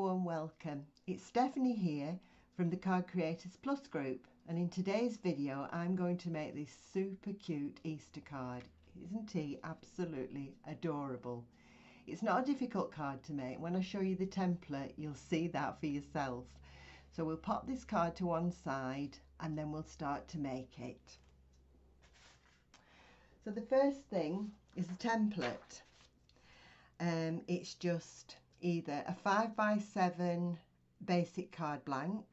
warm welcome. It's Stephanie here from the Card Creators Plus group, and in today's video I'm going to make this super cute Easter card. Isn't he absolutely adorable? It's not a difficult card to make. When I show you the template you'll see that for yourself. So we'll pop this card to one side and then we'll start to make it. So the first thing is the template. It's just either a 5x7 basic card blank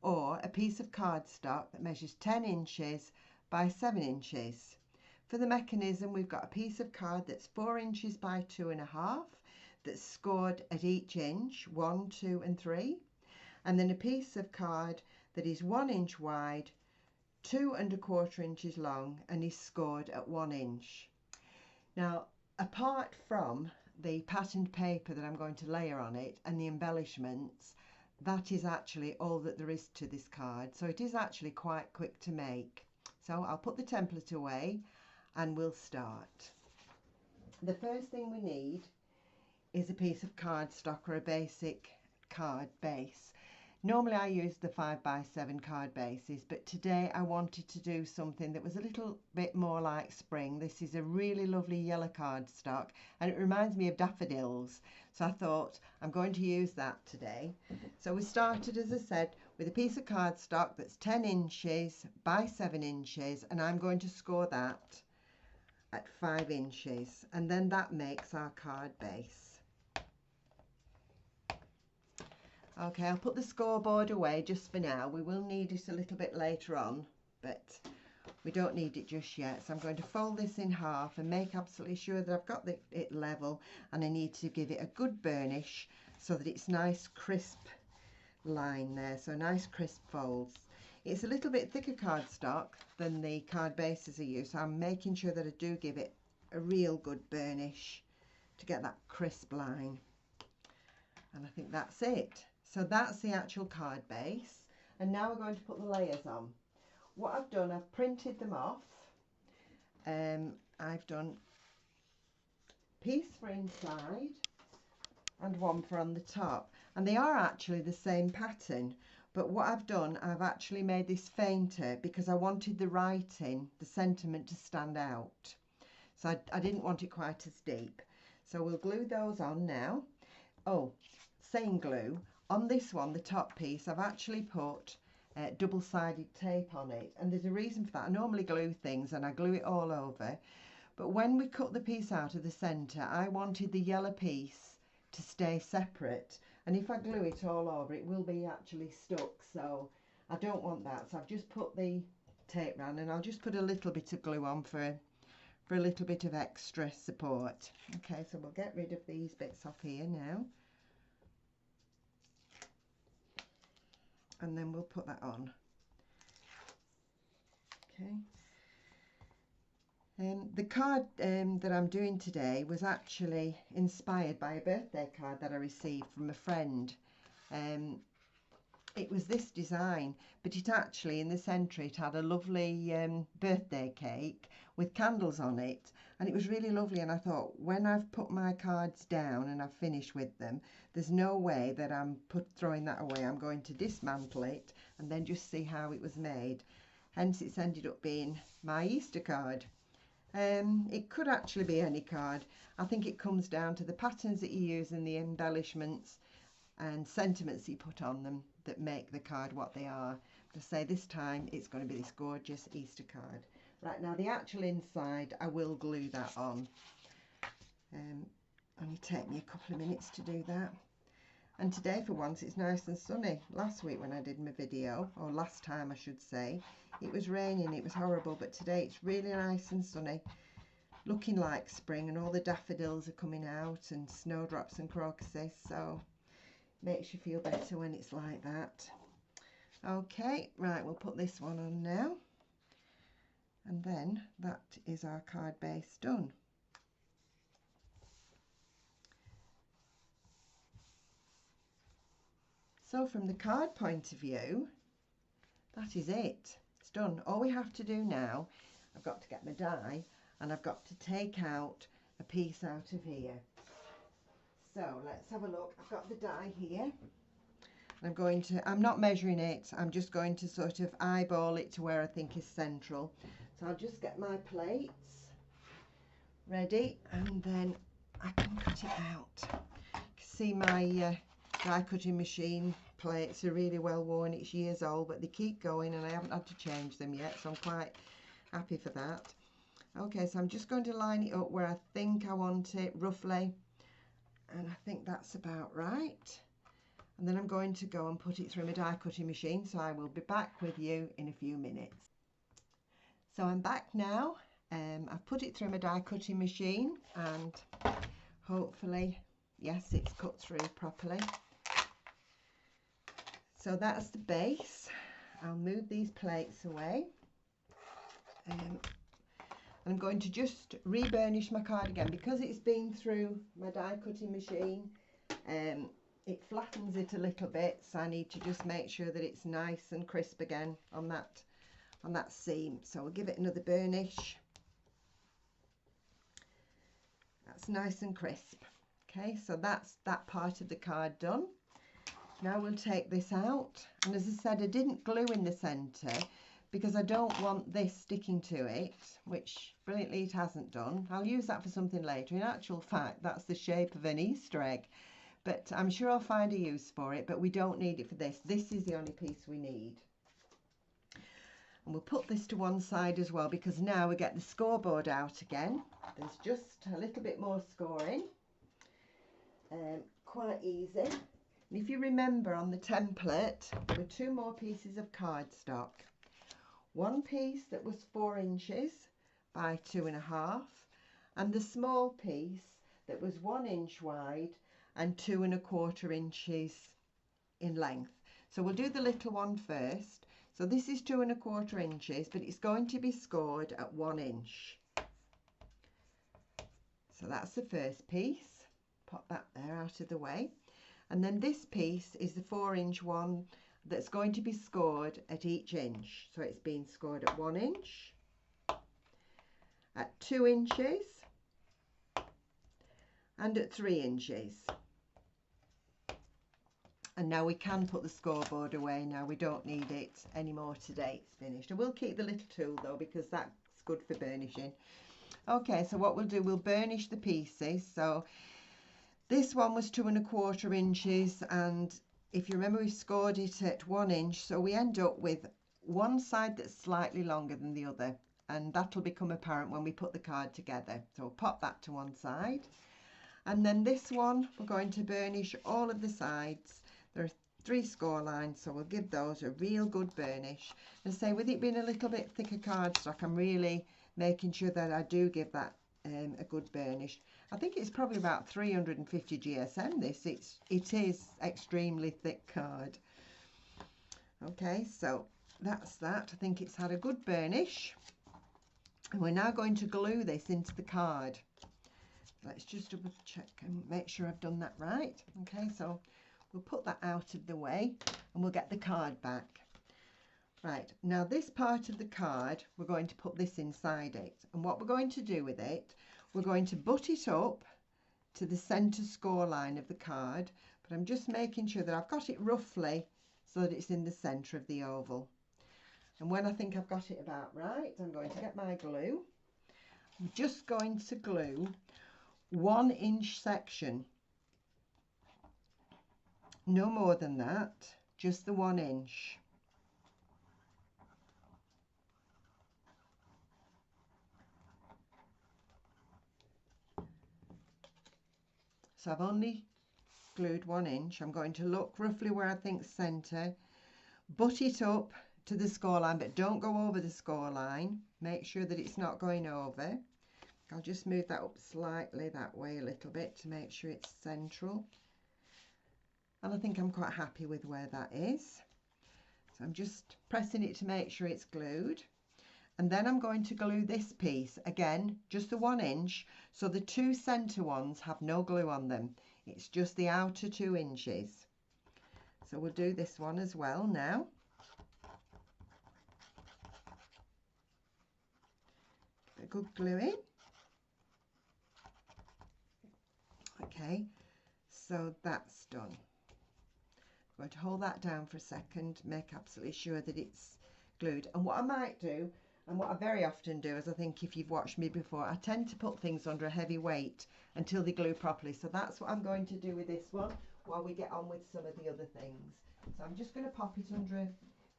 or a piece of cardstock that measures 10 inches by 7 inches. For the mechanism, we've got a piece of card that's 4 inches by 2.5 that's scored at each inch, 1, 2 and 3, and then a piece of card that is 1 inch wide, 2 1/4 inches long and is scored at 1 inch. Now, apart from the patterned paper that I'm going to layer on it and the embellishments, that is actually all that there is to this card. So it is actually quite quick to make. So I'll put the template away and we'll start. The first thing we need is a piece of cardstock or a basic card base. Normally I use the 5x7 card bases, but today I wanted to do something that was a little bit more like spring. This is a really lovely yellow cardstock and it reminds me of daffodils. So I thought I'm going to use that today. So we started, as I said, with a piece of cardstock that's 10 inches by 7 inches, and I'm going to score that at 5 inches, and then that makes our card base. Okay, I'll put the scoreboard away just for now. We will need it a little bit later on, but we don't need it just yet. So I'm going to fold this in half and make absolutely sure that I've got it level, and I need to give it a good burnish so that it's nice crisp line there, so nice crisp folds. It's a little bit thicker cardstock than the card bases I use, so I'm making sure that I do give it a real good burnish to get that crisp line. And I think that's it. So that's the actual card base, and now we're going to put the layers on. What I've done, I've printed them off. I've done a piece for inside and one for on the top, and they are actually the same pattern, but what I've done, I've actually made this fainter because I wanted the writing, the sentiment, to stand out. So I didn't want it quite as deep. So we'll glue those on now. Oh, saying glue, on this one, the top piece, I've actually put double-sided tape on it, and there's a reason for that. I normally glue things and I glue it all over, but when we cut the piece out of the centre, I wanted the yellow piece to stay separate, and if I glue it all over it will be actually stuck, so I don't want that. So I've just put the tape round, and I'll just put a little bit of glue on for a little bit of extra support. Okay, so we'll get rid of these bits off here now. And then we'll put that on. Okay. The card that I'm doing today was actually inspired by a birthday card that I received from a friend. It was this design, but it actually, in the centre, it had a lovely birthday cake with candles on it, and it was really lovely. And I thought, when I've put my cards down and I've finished with them, there's no way that I'm throwing that away. I'm going to dismantle it and then just see how it was made. Hence it's ended up being my Easter card. It could actually be any card. I think it comes down to the patterns that you use and the embellishments and sentiments you put on them that make the card what they are. To say this time it's going to be this gorgeous Easter card. Right, now the actual inside, I will glue that on. Only take me a couple of minutes to do that. And today, for once, it's nice and sunny. Last week when I did my video, or last time I should say, it was raining, it was horrible, but today it's really nice and sunny, looking like spring, and all the daffodils are coming out and snowdrops and crocuses, so makes you feel better when it's like that. Okay, right, we'll put this one on now, and then that is our card base done. So from the card point of view, that is it. It's done. All we have to do now, I've got to get my die and I've got to take out a piece out of here. So let's have a look. I've got the die here. I'm not measuring it, I'm just going to sort of eyeball it to where I think is central. So I'll just get my plates ready and then I can cut it out. You can see my die cutting machine plates are really well worn. It's years old, but they keep going and I haven't had to change them yet, so I'm quite happy for that. Okay, so I'm just going to line it up where I think I want it roughly, and I think that's about right. And then I'm going to go and put it through my die cutting machine, so I will be back with you in a few minutes. So I'm back now. I've put it through my die cutting machine and hopefully, yes, it's cut through properly. So that's the base. I'll move these plates away. I'm going to just re-burnish my card again because it's been through my die cutting machine. It flattens it a little bit, so I need to just make sure that it's nice and crisp again on that seam. So we'll give it another burnish. That's nice and crisp. Okay, so that's that part of the card done. Now we'll take this out, and as I said, I didn't glue in the centre because I don't want this sticking to it, which brilliantly it hasn't done. I'll use that for something later. In actual fact, that's the shape of an Easter egg. But I'm sure I'll find a use for it, but we don't need it for this. This is the only piece we need. And we'll put this to one side as well because now we get the scoreboard out again. There's just a little bit more scoring. Quite easy. And if you remember on the template, there were 2 more pieces of cardstock. One piece that was 4 inches by 2.5, and the small piece that was 1 inch wide and 2.25 inches in length. So we'll do the little one first. So this is 2.25 inches, but it's going to be scored at 1 inch. So that's the first piece. Pop that there out of the way. And then this piece is the 4 inch one that's going to be scored at each inch. So it's been scored at 1 inch, at 2 inches, and at 3 inches. And now we can put the scoreboard away now. We don't need it anymore today. It's finished. I will keep the little tool though because that's good for burnishing. Okay, so what we'll do, we'll burnish the pieces. So this one was 2.25 inches, and if you remember, we scored it at 1 inch, so we end up with one side that's slightly longer than the other, and that'll become apparent when we put the card together. So we'll pop that to one side, and then this one we're going to burnish all of the sides. There are 3 score lines, so we'll give those a real good burnish. And say, with it being a little bit thicker cardstock, I'm really making sure that I do give that a good burnish. I think it's probably about 350 GSM this. It is extremely thick card. Okay, so that's that. I think it's had a good burnish. And we're now going to glue this into the card. Let's just double check and make sure I've done that right. Okay, so we'll put that out of the way and we'll get the card back. Right, now this part of the card, we're going to put this inside it. And what we're going to do with it, we're going to butt it up to the centre score line of the card. But I'm just making sure that I've got it roughly so that it's in the centre of the oval. And when I think I've got it about right, I'm going to get my glue. I'm just going to glue 1 inch section. No more than that, just the 1 inch. So I've only glued 1 inch. I'm going to look roughly where I think centre, butt it up to the score line, but don't go over the score line. Make sure that it's not going over. I'll just move that up slightly that way a little bit to make sure it's central. And I think I'm quite happy with where that is. So I'm just pressing it to make sure it's glued. And then I'm going to glue this piece, again, just the 1 inch, so the 2 centre ones have no glue on them. It's just the outer 2 inches. So we'll do this one as well now. Give it a good glue in. Okay, So that's done. I'm going to hold that down for a second, make absolutely sure that it's glued. And what I might do, and what I very often do, is I think if you've watched me before, I tend to put things under a heavy weight until they glue properly. So that's what I'm going to do with this one while we get on with some of the other things. So I'm just going to pop it under a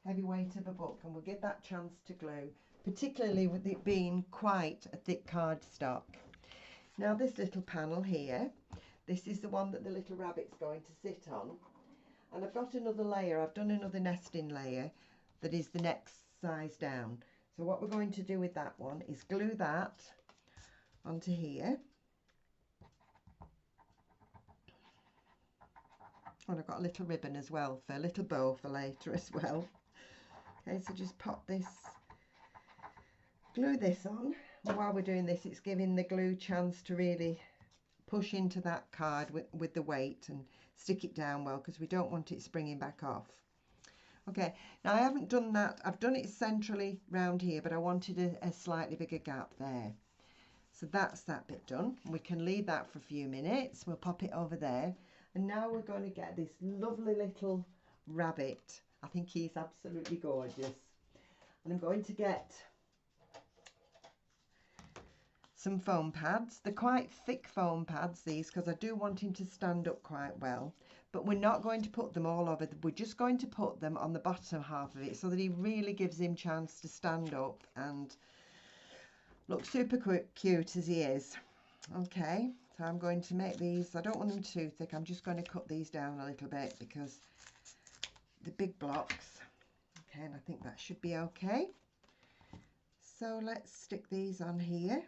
heavy weight of a book, and we'll give that chance to glue, particularly with it being quite a thick cardstock. Now this little panel here, this is the one that the little rabbit's going to sit on. And I've got another layer, I've done another nesting layer that is the next size down. So what we're going to do with that one is glue that onto here. And I've got a little ribbon as well, for a little bow for later as well. Okay, so just pop this, glue this on. And while we're doing this, it's giving the glue chance to really push into that card with the weight and stick it down well, because we don't want it springing back off. Okay, now I haven't done that, I've done it centrally round here, but I wanted a slightly bigger gap there. So that's that bit done. We can leave that for a few minutes. We'll pop it over there. And now we're going to get this lovely little rabbit. I think he's absolutely gorgeous. And I'm going to get some foam pads. They're quite thick foam pads, these, because I do want him to stand up quite well. But we're not going to put them all over. We're just going to put them on the bottom half of it so that he really gives him chance to stand up and look super cute as he is. Okay, so I'm going to make these, I don't want them too thick, I'm just going to cut these down a little bit because the big blocks. Okay, and I think that should be okay. So let's stick these on here.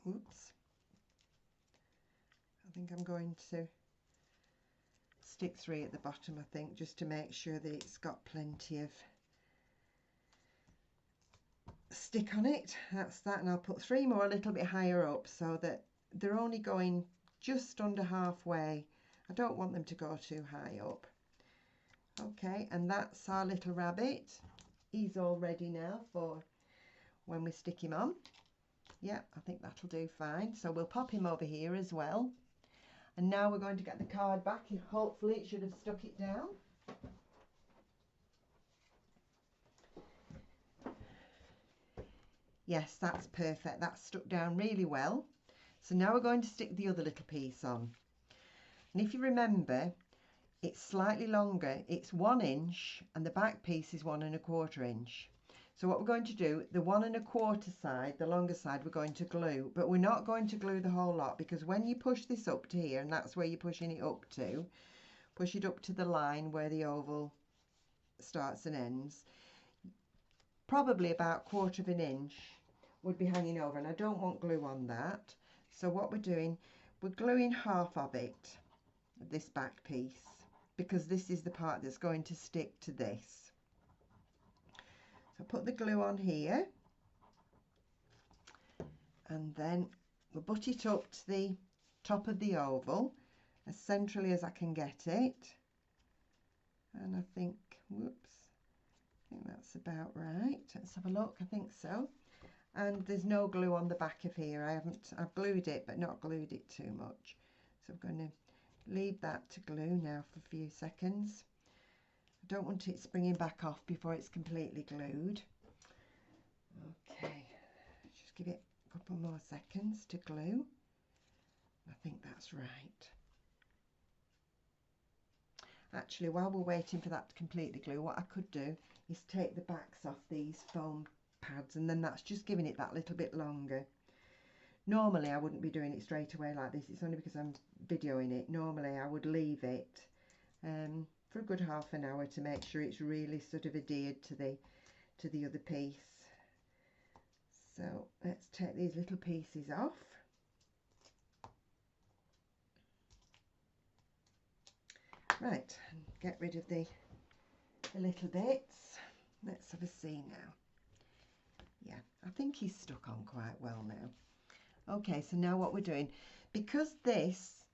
Oops. I think I'm going to stick 3 at the bottom, I think, just to make sure that it's got plenty of stick on it. That's that, and I'll put 3 more a little bit higher up so that they're only going just under halfway. I don't want them to go too high up. Okay, and that's our little rabbit. He's all ready now for when we stick him on. Yeah, I think that'll do fine. So we'll pop him over here as well. And now we're going to get the card back. Hopefully it should have stuck it down. Yes, that's perfect. That's stuck down really well. So now we're going to stick the other little piece on. And if you remember, it's slightly longer. It's 1 inch and the back piece is 1 1/4 inch. So what we're going to do, the 1 1/4 side, the longer side, we're going to glue. But we're not going to glue the whole lot, because when you push this up to here, and that's where you're pushing it up to, push it up to the line where the oval starts and ends, probably about 1/4 inch would be hanging over, and I don't want glue on that. So what we're doing, we're gluing half of it, this back piece, because this is the part that's going to stick to this. So put the glue on here, and then we'll butt it up to the top of the oval as centrally as I can get it. And I think, whoops, I think that's about right. Let's have a look. I think so. And there's no glue on the back of here. I've glued it, but not glued it too much. So I'm going to leave that to glue now for a few seconds. I don't want it springing back off before it's completely glued. Okay, just give it a couple more seconds to glue. I think that's right. Actually, while we're waiting for that to completely glue, what I could do is take the backs off these foam pads, and then that's just giving it that little bit longer. Normally I wouldn't be doing it straight away like this. It's only because I'm videoing it. Normally I would leave it for a good half an hour to make sure it's really sort of adhered to the other piece. So let's take these little pieces off. Right, and get rid of the little bits. Let's have a see now. Yeah, I think he's stuck on quite well now. Okay, so now what we're doing, because this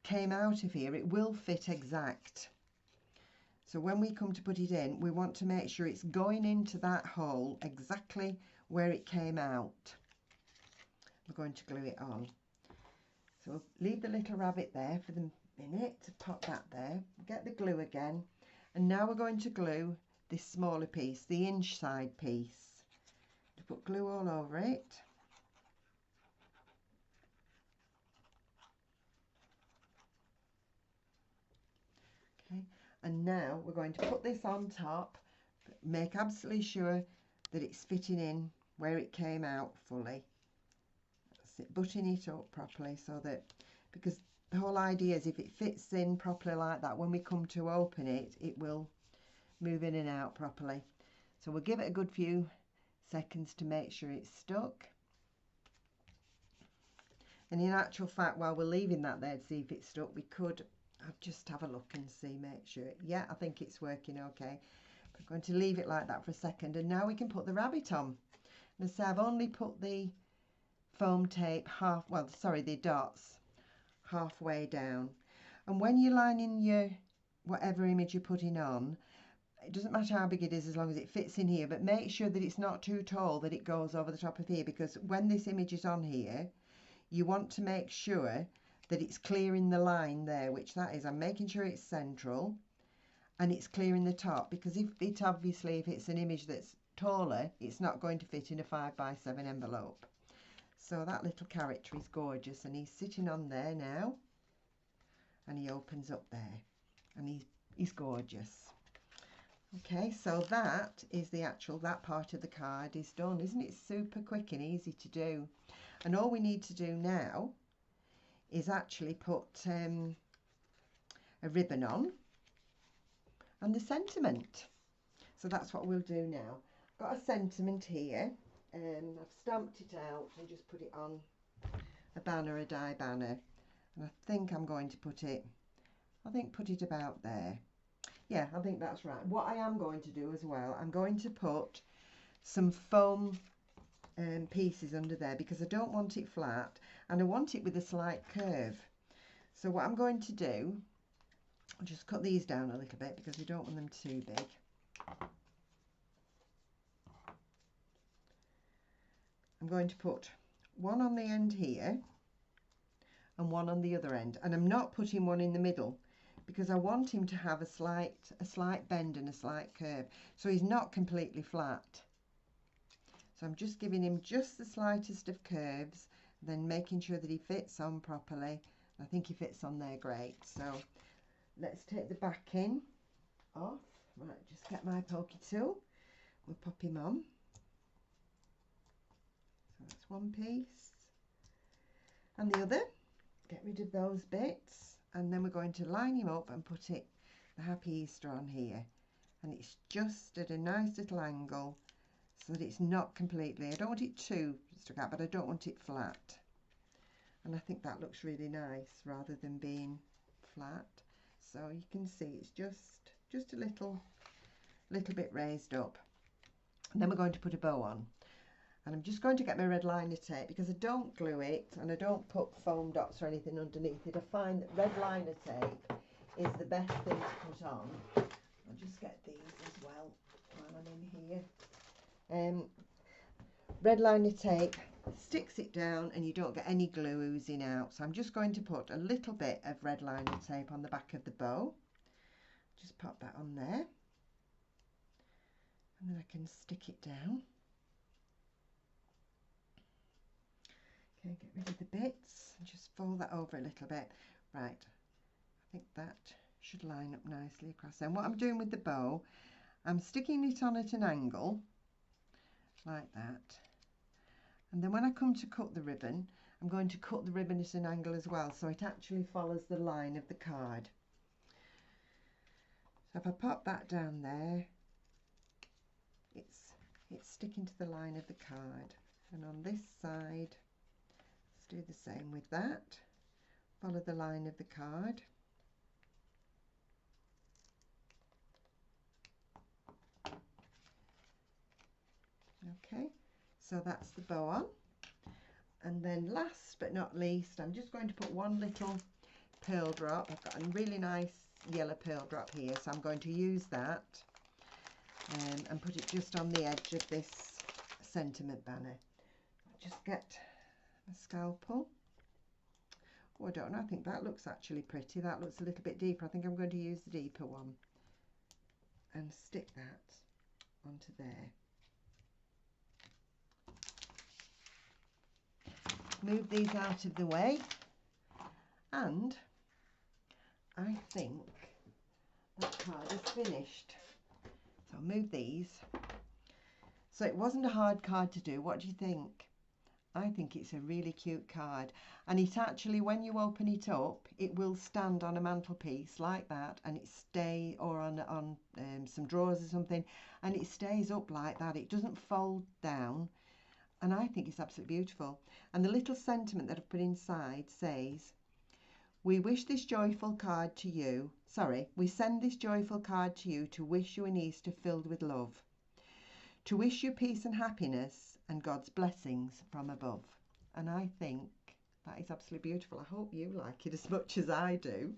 came out of here, it will fit exact. So when we come to put it in, we want to make sure it's going into that hole exactly where it came out. We're going to glue it on. So we'll leave the little rabbit there for the minute to pop that there. Get the glue again. And now we're going to glue this smaller piece, the inside piece. To put glue all over it. Okay, and now we're going to put this on top, make absolutely sure that it's fitting in where it came out fully. That's it, button it up properly so that, because the whole idea is if it fits in properly like that, when we come to open it, it will move in and out properly. So we'll give it a good few seconds to make sure it's stuck. And in actual fact, while we're leaving that there to see if it's stuck, we could just have a look and see, make sure. Yeah, I think it's working okay. We're going to leave it like that for a second, and now we can put the rabbit on. And so I've only put the foam tape the dots halfway down. And when you're lining your whatever image you're putting on, it doesn't matter how big it is as long as it fits in here, but make sure that it's not too tall that it goes over the top of here, because when this image is on here, you want to make sure that it's clearing the line there, which that is. I'm making sure it's central and it's clearing the top, because if it's an image that's taller, it's not going to fit in a 5x7 envelope. So that little character is gorgeous, and he's sitting on there now, and he opens up there, and he's gorgeous. Okay, so that is that part of the card is done. Isn't it super quick and easy to do? And all we need to do now is actually put a ribbon on and the sentiment. So that's what we'll do now. I've got a sentiment here, and I've stamped it out and just put it on a banner, a die banner. And I think I'm going to put it about there. Yeah, I think that's right. What I am going to do as well, I'm going to put some foam pieces under there, because I don't want it flat and I want it with a slight curve. So what I'm going to do, I'll just cut these down a little bit because we don't want them too big. I'm going to put one on the end here and one on the other end, and I'm not putting one in the middle because I want him to have a slight bend and a slight curve, so he's not completely flat. So I'm just giving him just the slightest of curves, then making sure that he fits on properly. I think he fits on there great. So let's take the backing off. Right, just get my pokey tool. We'll pop him on. So that's one piece. And the other, get rid of those bits. And then we're going to line him up and put the Happy Easter on here. And it's just at a nice little angle, so that it's not completely, I don't want it too stuck out, but I don't want it flat. And I think that looks really nice rather than being flat. So you can see it's just a little bit raised up. And then we're going to put a bow on. And I'm just going to get my red liner tape, because I don't glue it and I don't put foam dots or anything underneath it. I find that red liner tape is the best thing to put on. I'll just get these as well while I'm in here. Red liner tape sticks it down and you don't get any glue oozing out. So I'm just going to put a little bit of red liner tape on the back of the bow. Just pop that on there, and then I can stick it down. Okay, get rid of the bits and just fold that over a little bit. Right, I think that should line up nicely across. And what I'm doing with the bow, I'm sticking it on at an angle like that, and then when I come to cut the ribbon, I'm going to cut the ribbon at an angle as well, so it actually follows the line of the card. So if I pop that down there, it's sticking to the line of the card. And on this side, let's do the same with that. Follow the line of the card. Okay, so that's the bow on. And then last but not least, I'm just going to put one little pearl drop. I've got a really nice yellow pearl drop here, so I'm going to use that and put it just on the edge of this sentiment banner. I'll just get a scalpel. Oh, I don't know, I think that looks actually pretty. That looks a little bit deeper. I think I'm going to use the deeper one and stick that onto there. Move these out of the way, and I think that card is finished. So I'll move these. So it wasn't a hard card to do. What do you think? I think it's a really cute card, and it actually, when you open it up, it will stand on a mantelpiece like that, and it stay, or on some drawers or something, and it stays up like that. It doesn't fold down, and I think it's absolutely beautiful. And the little sentiment that I've put inside says, we wish this joyful card to you. Sorry, we send this joyful card to you to wish you an Easter filled with love, to wish you peace and happiness and God's blessings from above. And I think that is absolutely beautiful. I hope you like it as much as I do.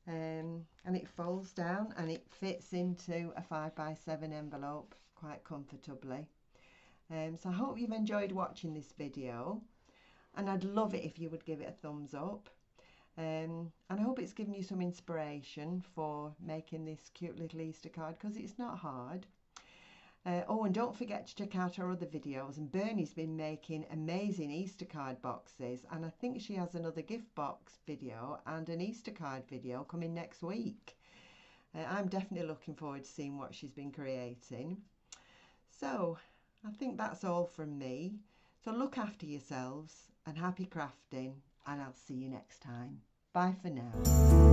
And it folds down and it fits into a 5x7 envelope quite comfortably. So I hope you've enjoyed watching this video, and I'd love it if you would give it a thumbs up. And I hope it's given you some inspiration for making this cute little Easter card, because it's not hard. Oh, and don't forget to check out our other videos. And Bernie's been making amazing Easter card boxes, and I think she has another gift box video and an Easter card video coming next week. I'm definitely looking forward to seeing what she's been creating. So I think that's all from me. So look after yourselves and happy crafting, and I'll see you next time. Bye for now.